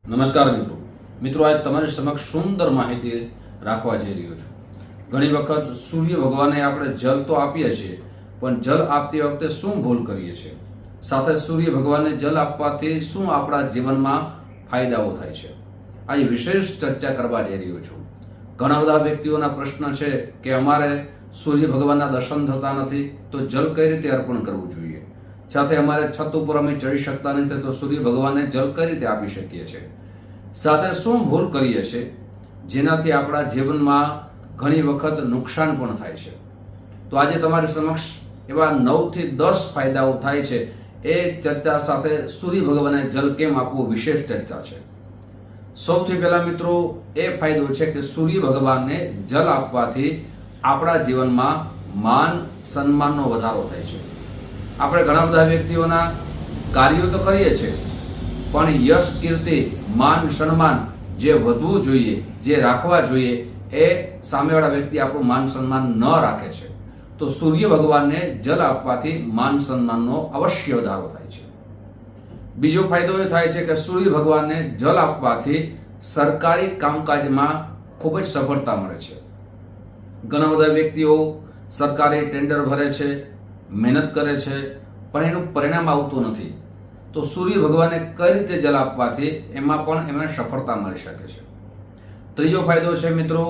નમસ્કાર મિત્રો આજ તમારી સમક્ષ સુંદર માહિતી રાખવા જઈ રહ્યો છું। ઘણી વખત સૂર્ય ભગવાનને આપણે જલ તો આપીએ છીએ, પણ જલ આપતી વખતે શું ભૂલ કરીએ છીએ, સાથે સૂર્ય ભગવાનને જલ આપવાથી શું આપણા જીવનમાં ફાયદાઓ થાય છે, આજે વિશેષ ચર્ચા કરવા જઈ રહ્યો છું। ઘણા બધા વ્યક્તિઓના પ્રશ્ન છે કે અમારે સૂર્ય ભગવાનના દર્શન થતા નથી તો જલ કઈ રીતે અર્પણ કરવું જોઈએ, સાથે અમારે છત ઉપર અમે ચડી શકતા નથી તો સૂર્ય ભગવાનને જલ કઈ રીતે આપી શકીએ છીએ, સાથે શું ભૂલ કરીએ છીએ જેનાથી આપણા જીવનમાં ઘણી વખત નુકસાન પણ થાય છે। તો આજે તમારી સમક્ષ એવા 9 થી 10 ફાયદાઓ થાય છે એ ચર્ચા સાથે સૂર્ય ભગવાનને જલ કેમ આપવું વિશેષ ચર્ચા છે। સૌથી પહેલા મિત્રો એ ફાયદો છે કે સૂર્ય ભગવાનને જલ આપવાથી આપણા જીવનમાં માન સન્માનનો વધારો થાય છે। આપણે ઘણા બધા વ્યક્તિઓના કાર્યો તો કરીએ છીએ, પણ યશ કીર્તિ માન સન્માન જે વધવું જોઈએ, જે રાખવા જોઈએ, એ સામેવાળા વ્યક્તિ આપણું માન સન્માન ન રાખે છે તો સૂર્ય ભગવાનને જલ આપવાથી માન સન્માનનો અવશ્ય વધારો થાય છે। બીજો ફાયદો એ થાય છે કે સૂર્ય ભગવાનને જલ આપવાથી સરકારી કામકાજમાં ખૂબ જ સફળતા મળે છે। ઘણા બધા વ્યક્તિઓ સરકારી ટેન્ડર ભરે છે, મહેનત કરે છે, પણ એનું પરિણામ આવતું નથી તો સૂર્ય ભગવાનને કઈ રીતે જલ આપવાથી એમાં પણ એમને સફળતા મળી શકે છે। ત્રીજો ફાયદો છે મિત્રો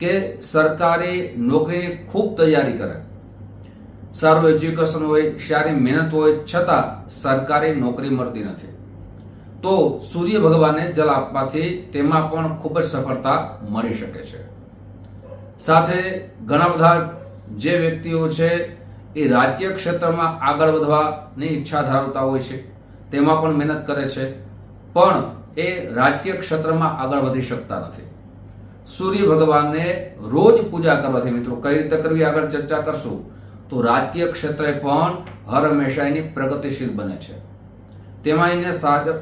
કે સરકારી નોકરીની ખૂબ તૈયારી કરે, સારું એજ્યુકેશન હોય, સારી મહેનત હોય, છતાં સરકારી નોકરી મળતી નથી તો સૂર્ય ભગવાનને જલ આપવાથી તેમાં પણ ખૂબ જ સફળતા મળી શકે છે। સાથે ઘણા બધા જે વ્યક્તિઓ છે એ રાજકીય ક્ષેત્રમાં આગળ વધવાની ઈચ્છા ધરાવતા હોય છે, તેમાં પણ મહેનત કરે છે, પણ એ રાજકીય ક્ષેત્રમાં આગળ વધી શકતા નથી। સૂર્ય ભગવાનને રોજ પૂજા કરવાથી મિત્રો કઈ રીતે કરવી આગળ ચર્ચા કરશું તો રાજકીય ક્ષેત્રે પણ હર હંમેશા એની પ્રગતિશીલ બને છે, તેમાં એને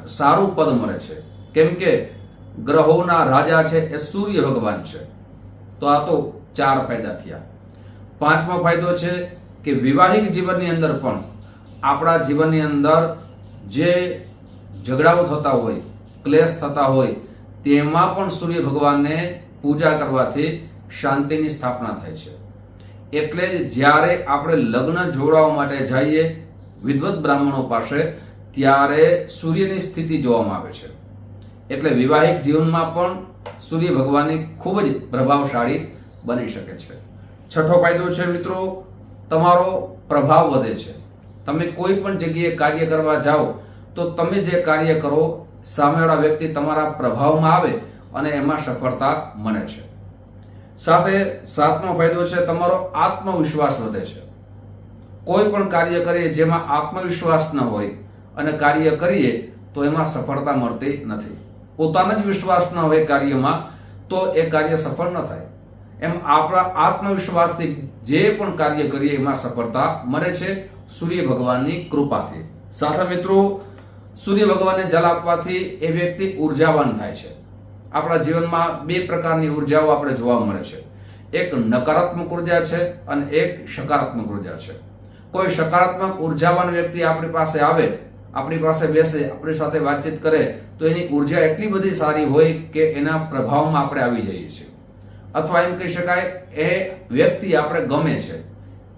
સારું પદ મળે છે, કેમ કે ગ્રહોના રાજા છે એ સૂર્ય ભગવાન છે। તો આ તો 4 ફાયદા થયા। પાંચમો ફાયદો છે કે વિવાહિક જીવનની અંદર પણ આપણા જીવનની અંદર જે ઝઘડાઓ થતા હોય, ક્લેશ થતા હોય, તેમાં પણ સૂર્ય ભગવાનને પૂજા કરવાથી શાંતિની સ્થાપના થાય છે। એટલે જ જ્યારે આપણે લગ્ન જોડાવા માટે જઈએ વિદ્વત બ્રાહ્મણો પાસે ત્યારે સૂર્યની સ્થિતિ જોવામાં આવે છે, એટલે વિવાહિક જીવનમાં પણ સૂર્ય ભગવાનની ખૂબ જ પ્રભાવશાળી બની શકે છે। છઠ્ઠો ફાયદો છે મિત્રો તમારો પ્રભાવ વધે છે। તમે કોઈ પણ જગ્યાએ કાર્ય કરવા જાઓ તો તમે જે કાર્ય કરો સામેવાળા વ્યક્તિ તમારા પ્રભાવમાં આવે અને એમાં સફળતા મળે છે। સાથે સાતમો ફાયદો છે તમારો આત્મવિશ્વાસ વધે છે। કોઈ પણ કાર્ય કરીએ જેમાં આત્મવિશ્વાસ ન હોય અને કાર્ય કરીએ તો એમાં સફળતા મળતી નથી। પોતાનો જ વિશ્વાસ ન હોય કાર્યમાં તો એ કાર્ય સફળ ન થાય। એમ આપણા આત્મવિશ્વાસથી જે પણ કાર્ય કરીએ એમાં સફળતા મળે છે સૂર્ય ભગવાનની કૃપાથી। સાથે મિત્રો સૂર્ય ભગવાનને જલ આપવાથી એ વ્યક્તિ ઉર્જાવાન થાય છે। આપણા જીવનમાં 2 પ્રકારની ઉર્જાઓ આપણે જોવા મળે છે, એક નકારાત્મક ઉર્જા છે અને એક સકારાત્મક ઉર્જા છે। કોઈ સકારાત્મક ઉર્જાવાન વ્યક્તિ આપણી પાસે આવે, આપણી પાસે બેસે, આપણી સાથે વાતચીત કરે તો એની ઉર્જા એટલી બધી સારી હોય કે એના પ્રભાવમાં આપણે આવી જઈએ છીએ, અથવા એમ કહી શકાય એ વ્યક્તિ આપણે ગમે છે,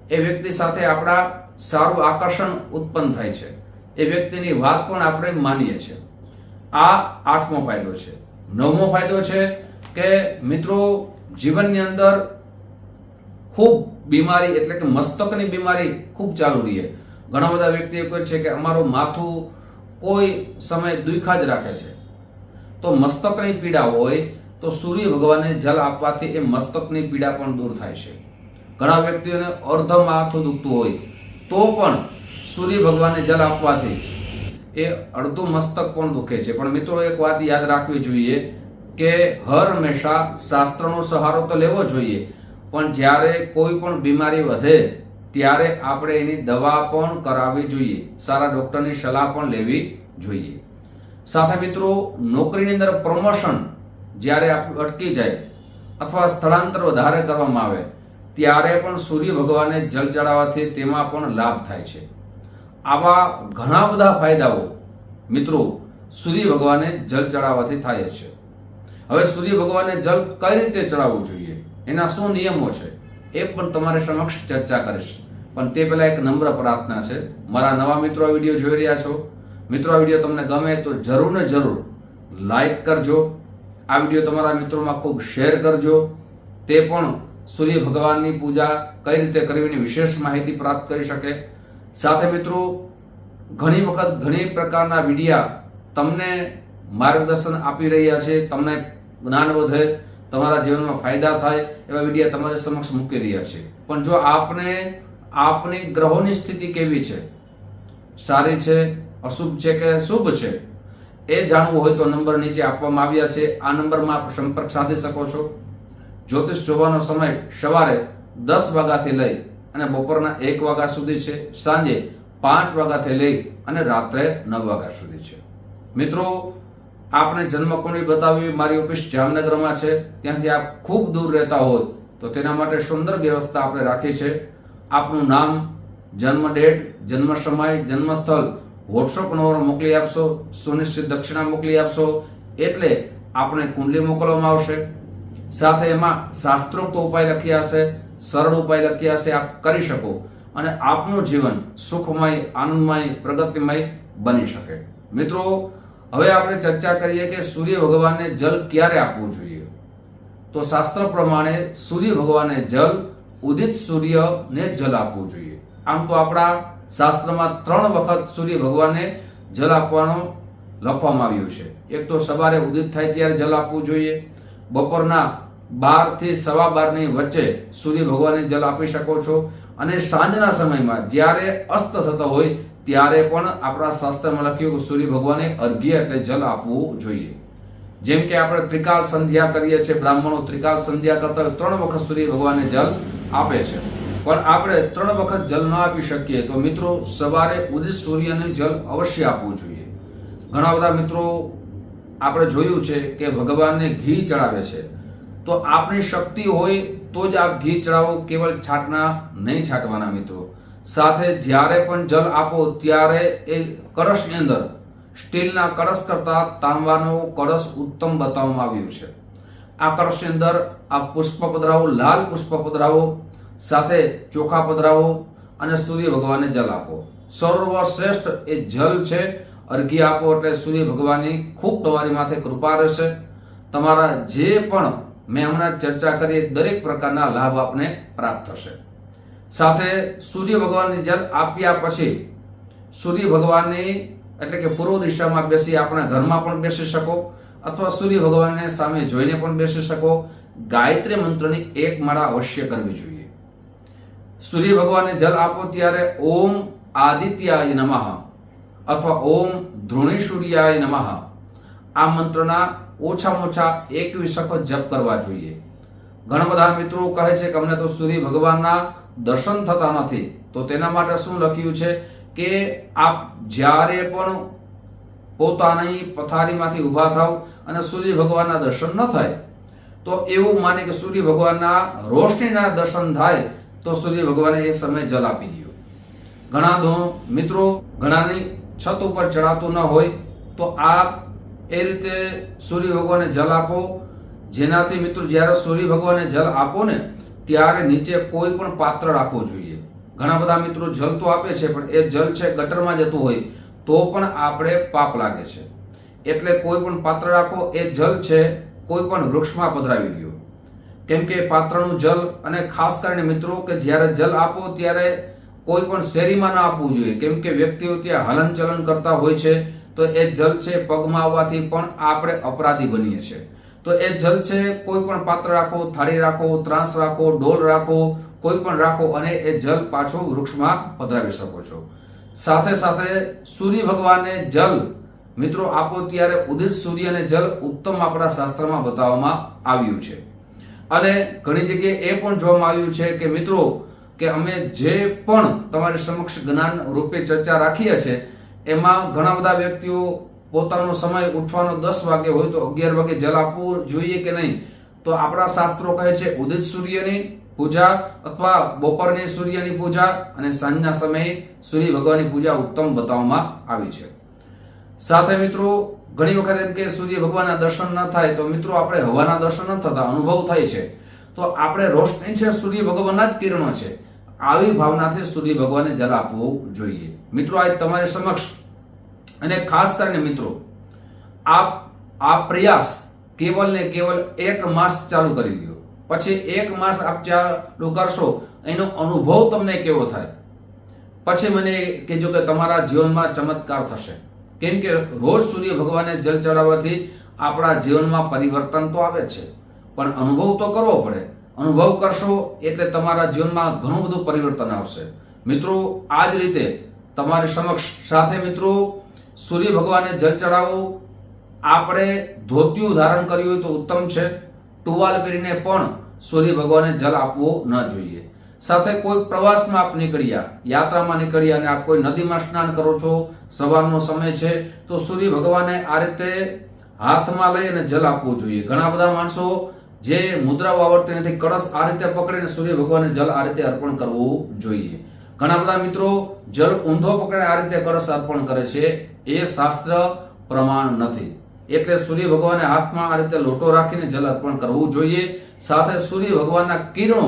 એ વ્યક્તિ સાથે આપણા સારું આકર્ષણ ઉત્પન્ન થાય છે, એ વ્યક્તિની વાત પણ આપણે માનીએ છીએ। આ 8મો ફાયદો છે। 9મો ફાયદો છે કે મિત્રો જીવનની અંદર ખૂબ બીમારી એટલે કે મસ્તકની બીમારી ખૂબ ચાલુ રહે। ઘણા બધા વ્યક્તિઓ કહે છે કે અમારું માથું કોઈ સમય દુખ્યા જ રાખે છે, તો મસ્તકની પીડા હોય તો સૂર્ય ભગવાનને જલ આપવાથી એ મસ્તકની પીડા પણ દૂર થાય છે। ઘણા વ્યક્તિઓને અર્ધ માથું દુખતું હોય તો પણ સૂર્ય ભગવાનને જલ આપવાથી એ અડધું મસ્તક પણ દુખે છે। પણ મિત્રો એક વાત યાદ રાખવી જોઈએ કે હર હંમેશા શાસ્ત્રનો સહારો તો લેવો જોઈએ, પણ જ્યારે કોઈ પણ બીમારી વધે ત્યારે આપણે એની દવા પણ કરાવવી જોઈએ, સારા ડોક્ટરની સલાહ પણ લેવી જોઈએ। સાથે મિત્રો નોકરીની અંદર પ્રમોશન જ્યારે અટકી જાય અથવા સ્થળાંતર વધારે કરવામાં આવે ત્યારે પણ સૂર્ય ભગવાનને જલ ચડાવવાથી તેમાં પણ લાભ થાય છે। આવા ઘણા બધા ફાયદાઓ મિત્રો સૂર્ય ભગવાનને જલ ચડાવવાથી થાય છે. હવે સૂર્ય ભગવાનને જલ કઈ રીતે ચડાવવું જોઈએ, એના શું નિયમો છે, એ પણ તમારી સમક્ષ ચર્ચા કરીશ. પણ તે પહેલા એક નમ્ર પ્રાર્થના છે, મારા નવા મિત્રો આ વિડીયો જોઈ રહ્યા છો, મિત્રો આ વિડીયો તમને ગમે તો જરૂર ને જરૂર લાઈક કરજો. આ વિડીયો તમારા મિત્રોમાં ખૂબ શેર કરજો, તે પણ સૂર્ય ભગવાનની પૂજા કઈ રીતે કરવીની વિશેષ માહિતી પ્રાપ્ત કરી શકે. સાથે મિત્રો, ઘણી વખત ઘણી પ્રકારના વિડીયા તમને માર્ગદર્શન આપી રહ્યા છે, તમને જ્ઞાન વધે, તમારા જીવનમાં ફાયદા થાય એવા વિડીયા તમારી સમક્ષ મૂકી રહ્યા છે. પણ જો આપની ગ્રહોની સ્થિતિ કેવી છે, સારી છે, અશુભ છે કે શુભ છે, એ જાણવું હોય તો નંબર નીચે આપવામાં આવ્યા છે, આ નંબરમાં આપ સંપર્ક સાધી શકો છો. જ્યોતિષ જોવાનો સમય સવારે 10 વાગ્યાથી લઈ અને બપોરના 1 વાગ્યા સુધી છે, સાંજે 5 વાગ્યાથી લઈ અને રાત્રે 9 વાગ્યા સુધી છે. મિત્રો, આપણે જન્મકુંડળી બતાવવી મારી ઓફિસ જામનગરમાં છે, ત્યાંથી આપ ખૂબ દૂર રહેતા હોય તો તેના માટે સુંદર વ્યવસ્થા આપણે રાખી છે. આપનું નામ, જન્મ ડેટ, જન્મ સમય, જન્મ સ્થળ વોટ્સઅપ નંબર મોકલી આપશો, સુનિશ્ચિત દક્ષિણા મોકલી આપશો એટલે આપણે કુંડલી મોકલવામાં આવશે. સાથે એમાં શાસ્ત્રોક્ત ઉપાય લખ્યા હશે, સરળ ઉપાય લખ્યા હશે, આપ કરી શકો અને આપનું જીવન સુખમય, આનંદમય, પ્રગતિમય બની શકે. મિત્રો, હવે આપણે ચર્ચા કરીએ કે સૂર્ય ભગવાનને જલ ક્યારે આપવું જોઈએ. તો શાસ્ત્ર પ્રમાણે સૂર્ય ભગવાનને જલ ઉદિત સૂર્યને જલ આપવું જોઈએ. આમ તો આપણા શાસ્ત્રમાં 3 વખત સૂર્ય ભગવાનને જલ આપવાનું લખવામાં આવ્યું છે. એક તો સવારે ઉદિત થાય ત્યારે જલ આપવું જોઈએ, બપોરના 12 થી 12:15 ની વચ્ચે સૂર્ય ભગવાનને જલ આપી શકો છો, અને સાંજના સમયમાં જ્યારે અસ્ત થતો હોય ત્યારે પણ આપણા શાસ્ત્રમાં લખ્યું કે સૂર્ય ભગવાનને અર્ઘ્ય એટલે જલ આપવું જોઈએ. જેમ કે આપણે ત્રિકાળ સંધ્યા કરીએ છીએ, બ્રાહ્મણો ત્રિકાળ સંધ્યા કરતા હોય 3 વખત સૂર્ય ભગવાનને જલ આપે છે. પણ આપણે 3 વખત જલ ન આપી શકીએ તો મિત્રો સવારે ઉદિત સૂર્યને જલ અવશ્ય આપવું જોઈએ. ઘણા બધા મિત્રો આપણે જોયું છે કે ભગવાનને ઘી ચડાવે છે, તો આપની શક્તિ હોય તો જ આપ ઘી ચડાવો, કેવળ છાંટના નહીં છાંટવાના મિત્રો. સાથે જ્યારે પણ જલ આપો ત્યારે એ કળશની અંદર સ્ટીલના કળશ કરતા તાંબાનો કળશ ઉત્તમ બતાવવામાં આવ્યું છે. આ કળશની અંદર આ પુષ્પ પધરાવો, લાલ પુષ્પ પધરાવો, સાથે ચોખા પધરાવો અને સૂર્ય ભગવાનને જલ આપો. સર્વશ્રેષ્ઠ એ જલ છે. અર્ઘ્ય આપો એટલે સૂર્ય ભગવાનની ખૂબ તમારી માથે કૃપા રહેશે. તમારા જે પણ મેં હમણાં ચર્ચા કરી દરેક પ્રકારના લાભ આપને પ્રાપ્ત થશે. સાથે સૂર્ય ભગવાનને જલ આપ્યા પછી સૂર્ય ભગવાનની એટલે કે પૂર્વ દિશામાં બેસી આપણા ઘરમાં પણ બેસી શકો, અથવા સૂર્ય ભગવાનને સામે જોઈને પણ બેસી શકો. ગાયત્રી મંત્રની 1 માળા અવશ્ય કરવી જોઈએ. સૂર્ય ભગવાનને જલ આપો ત્યારે ઓમ આદિત્યાય નમઃ અથવા ઓમ ધૃણીસૂર્યાય નમઃ આ મંત્રના ઓછામાં ઓછા 21 વખત જપ કરવા જોઈએ. ઘણા બધા મિત્રો કહે છે કે અમને તો સૂર્ય ભગવાનના દર્શન થતા નથી, તો તેના માટે શું લખ્યું છે કે આપ જ્યારે પણ પોતાની પથારીમાંથી ઊભા થાવ અને સૂર્ય ભગવાનના દર્શન ન થાય તો એવું માને કે સૂર્ય ભગવાનના રોશનીના દર્શન થાય તો સૂર્ય ભગવાને એ સમય જલ આપી દો. ઘણા મિત્રો ઘણાની છત ઉપર ચડાતું ન હોય તો આપ એ રીતે સૂર્ય ભગવાનને જલ આપો, જેનાથી મિત્રો જ્યારે સૂર્ય ભગવાનને જલ આપો ને ત્યારે નીચે કોઈ પણ પાત્ર રાખવું જોઈએ. ઘણા બધા મિત્રો જલ તો આપે છે પણ એ જલ છે ગટરમાં જતું હોય તો પણ આપણે પાપ લાગે છે. એટલે કોઈ પણ પાત્ર રાખો, એ જલ છે કોઈ પણ વૃક્ષમાં પધરાવી દો. કેમ કે પાત્રનું જલ, અને ખાસ કરીને મિત્રો કે જ્યારે જલ આપો ત્યારે કોઈ પણ શેરીમાં ના આપવું જોઈએ, કેમ કે વ્યક્તિઓ ત્યાં હલનચલન કરતા હોય છે તો એ જલ છે પગમાં આવવાથી પણ આપણે અપરાધી બનીએ છીએ. તો એ જલ છે કોઈ પણ પાત્ર રાખો, થાળી રાખો, ત્રાસ રાખો, ડોલ રાખો, કોઈ પણ રાખો અને એ જલ પાછો વૃક્ષમાં પધરાવી શકો છો. સાથે સાથે સૂર્ય ભગવાનને જલ મિત્રો આપો ત્યારે ઉદિત સૂર્યને જલ ઉત્તમ આપણા શાસ્ત્રમાં બતાવવામાં આવ્યું છે. અને ઘણી જગ્યાએ એ પણ જોવામાં આવ્યું છે કે મિત્રો કે અમે જે પણ તમારી સમક્ષ જ્ઞાન રૂપે ચર્ચા રાખીએ છીએ એમાં ઘણા બધા વ્યક્તિઓ પોતાનો સમય ઉઠવાનો 10 વાગે હોય તો 11 વાગે જલ આપવું જોઈએ કે નહીં, તો આપણા શાસ્ત્રો કહે છે ઉદિત સૂર્યની પૂજા અથવા બપોરની સૂર્યની પૂજા અને સાંજના સમયે સૂર્ય ભગવાનની પૂજા ઉત્તમ બતાવવામાં આવી છે. સાથે મિત્રો ઘણી વખત એમ કે સૂર્ય ભગવાનના દર્શન ન થાય તો મિત્રો આપણે હવાના દર્શન ન થતા અનુભવ થાય છે, તો આપણે રોશની છે સૂર્ય ભગવાનના જ કિરણો છે, આવી ભાવનાથી સૂર્ય ભગવાનને જલ આપવું જોઈએ. મિત્રો આજ તમારી સમક્ષ અને ખાસ કરીને મિત્રો આ પ્રયાસ કેવલ ને કેવલ 1 માસ ચાલુ કરી દો. પછી 1 માસ આપ ચાલુ કરશો, એનો અનુભવ તમને કેવો થાય પછી મને કહેજો કે તમારા જીવનમાં ચમત્કાર થશે. કેમ કે રોજ સૂર્ય ભગવાનને જલ ચડાવવાથી આપણા જીવનમાં પરિવર્તન તો આવે છે, પણ અનુભવ તો કરવો પડે. અનુભવ કરશો એટલે તમારા જીવનમાં ઘણું બધું પરિવર્તન આવશે. મિત્રો આ જ રીતે તમારી સમક્ષ સાથે મિત્રો સૂર્ય ભગવાનને જલ ચડાવો. આપણે ધોતિયું ધારણ કર્યું હોય તો ઉત્તમ છે, ટુવાલ પહેરીને પણ સૂર્ય ભગવાનને જલ આપવું ન જોઈએ. સાથે કોઈ પ્રવાસમાં આપ નીકળ્યા, યાત્રામાં નીકળ્યા અને આપ કોઈ નદીમાં સ્નાન કરો છો, સવારનો સમય છે, તો સૂર્ય ભગવાનને આ રીતે હાથમાં લઈ અને જલ આપવું જોઈએ. ઘણા બધા માણસો જે મુદ્રાઓ આવડતી નથી, કળશ આ રીતે પકડીને સૂર્ય ભગવાનને જલ આ રીતે અર્પણ કરવું જોઈએ. ઘણા બધા મિત્રો જલ ઊંધો પકડીને આ રીતે કળશ અર્પણ કરે છે, એ શાસ્ત્ર પ્રમાણ નથી. એટલે સૂર્ય ભગવાનને હાથમાં આ રીતે લોટો રાખીને જલ અર્પણ કરવું જોઈએ. સાથે સૂર્ય ભગવાનના કિરણો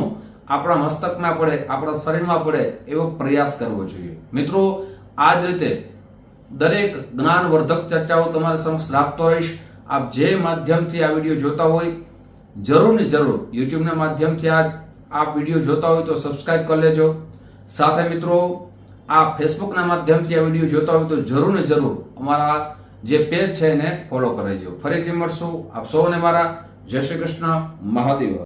આપણા મસ્તકમાં પડે, આપણા શરીરમાં પડે એવો પ્રયાસ કરવો જોઈએ. મિત્રો આ જ રીતે દરેક જ્ઞાનવર્ધક ચર્ચાઓ તમારી સમક્ષ રાખતો રહીશ. આપ જે માધ્યમથી આ વિડીયો જોતા હોય જરૂર ને જરૂર યુટ્યુબના માધ્યમથી આપ વિડીયો જોતા હોય તો સબસ્ક્રાઇબ કરી લેજો. સાથે મિત્રો આ ફેસબુકના માધ્યમથી આ વિડીયો જોતા હોય તો જરૂર ને જરૂર અમારા જે પેજ છે એને ફોલો કરી લેજો. ફરીથી મળશું. આપ સૌને મારા જય શ્રી કૃષ્ણ, મહાદેવ.